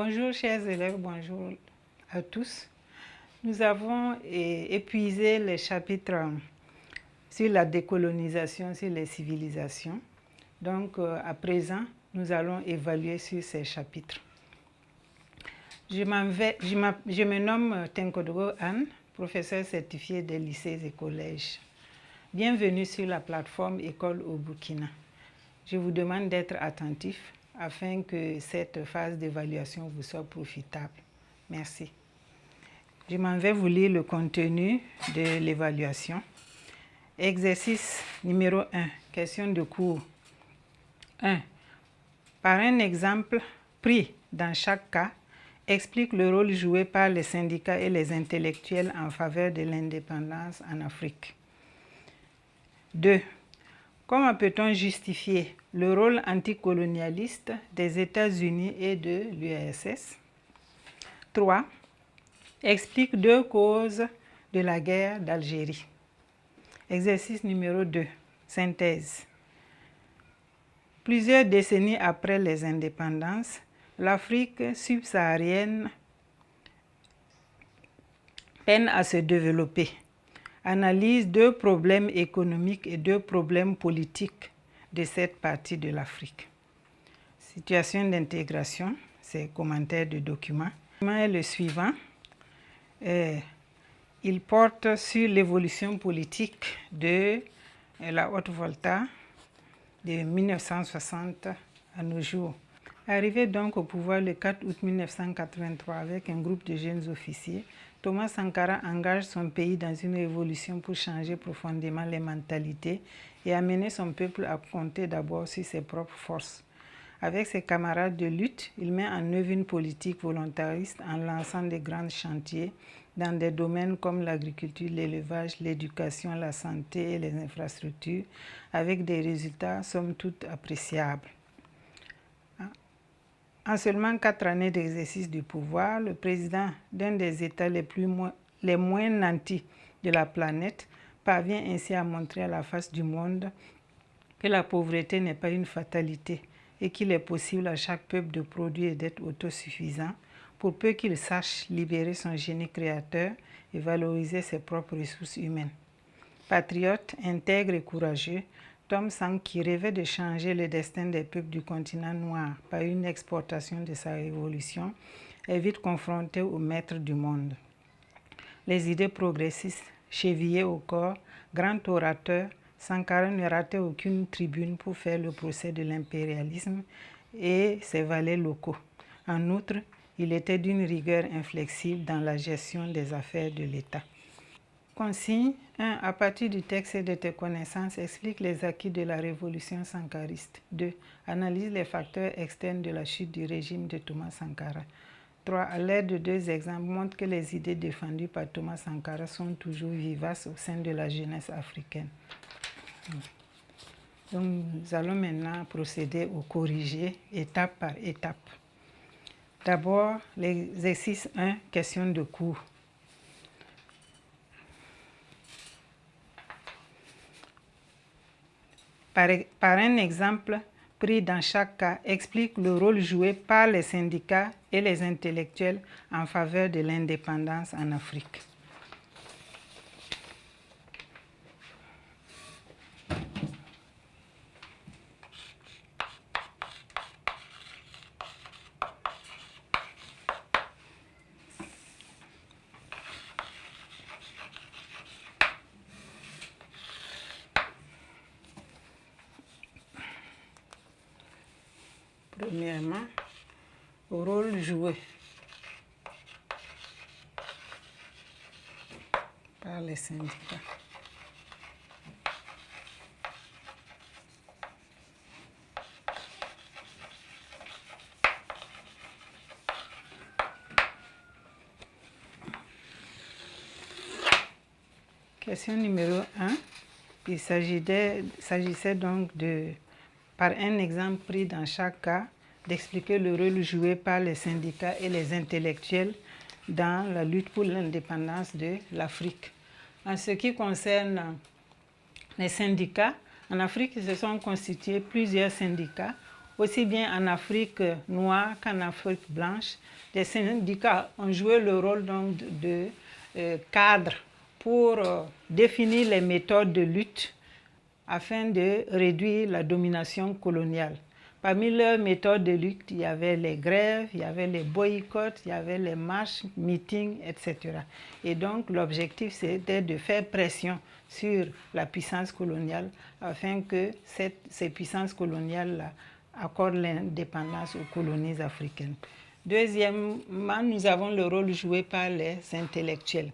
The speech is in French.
Bonjour chers élèves, bonjour à tous. Nous avons épuisé les chapitres sur la décolonisation, sur les civilisations. Donc à présent, nous allons évaluer sur ces chapitres. Je me nomme Tenkodogo Anne, professeur certifié des lycées et collèges. Bienvenue sur la plateforme École au Burkina. Je vous demande d'être attentif afin que cette phase d'évaluation vous soit profitable. Merci. Je m'en vais vous lire le contenu de l'évaluation. Exercice numéro 1, question de cours. 1. Par un exemple pris dans chaque cas, explique le rôle joué par les syndicats et les intellectuels en faveur de l'indépendance en Afrique. 2. Comment peut-on justifier le rôle anticolonialiste des États-Unis et de l'URSS? 3. Explique deux causes de la guerre d'Algérie. Exercice numéro 2, synthèse. Plusieurs décennies après les indépendances, l'Afrique subsaharienne peine à se développer. Analyse deux problèmes économiques et deux problèmes politiques de cette partie de l'Afrique. Situation d'intégration, c'est commentaire de document. Le document est le suivant. Il porte sur l'évolution politique de la Haute-Volta de 1960 à nos jours. Arrivé donc au pouvoir le 4 août 1983 avec un groupe de jeunes officiers, Thomas Sankara engage son pays dans une révolution pour changer profondément les mentalités et amener son peuple à compter d'abord sur ses propres forces. Avec ses camarades de lutte, il met en œuvre une politique volontariste en lançant de grands chantiers dans des domaines comme l'agriculture, l'élevage, l'éducation, la santé et les infrastructures, avec des résultats somme toute appréciables. En seulement 4 années d'exercice du pouvoir, le président d'un des États les moins nantis de la planète parvient ainsi à montrer à la face du monde que la pauvreté n'est pas une fatalité et qu'il est possible à chaque peuple de produire et d'être autosuffisant, pour peu qu'il sache libérer son génie créateur et valoriser ses propres ressources humaines. Patriote, intègre et courageux, Tom Sang, qui rêvait de changer le destin des peuples du continent noir par une exportation de sa révolution, est vite confronté aux maîtres du monde. Les idées progressistes, chevillées au corps, grand orateur, Sankara ne ratait aucune tribune pour faire le procès de l'impérialisme et ses valets locaux. En outre, il était d'une rigueur inflexible dans la gestion des affaires de l'État. Consigne 1. À partir du texte et de tes connaissances, explique les acquis de la révolution sankariste. 2. Analyse les facteurs externes de la chute du régime de Thomas Sankara. 3. À l'aide de deux exemples, montre que les idées défendues par Thomas Sankara sont toujours vivaces au sein de la jeunesse africaine. Donc, nous allons maintenant procéder au corrigé étape par étape. D'abord, l'exercice 1, question de cours. Par un exemple pris dans chaque cas, explique le rôle joué par les syndicats et les intellectuels en faveur de l'indépendance en Afrique. Premièrement, au rôle joué par les syndicats. Question numéro 1. Il s'agissait donc par un exemple pris dans chaque cas, d'expliquer le rôle joué par les syndicats et les intellectuels dans la lutte pour l'indépendance de l'Afrique. En ce qui concerne les syndicats, en Afrique, se sont constitués plusieurs syndicats aussi bien en Afrique noire qu'en Afrique blanche. Les syndicats ont joué le rôle donc de cadre pour définir les méthodes de lutte afin de réduire la domination coloniale. Parmi leurs méthodes de lutte, il y avait les grèves, il y avait les boycotts, il y avait les marches, meetings, etc. Et donc l'objectif c'était de faire pression sur la puissance coloniale afin que ces puissances coloniales accordent l'indépendance aux colonies africaines. Deuxièmement, nous avons le rôle joué par les intellectuels.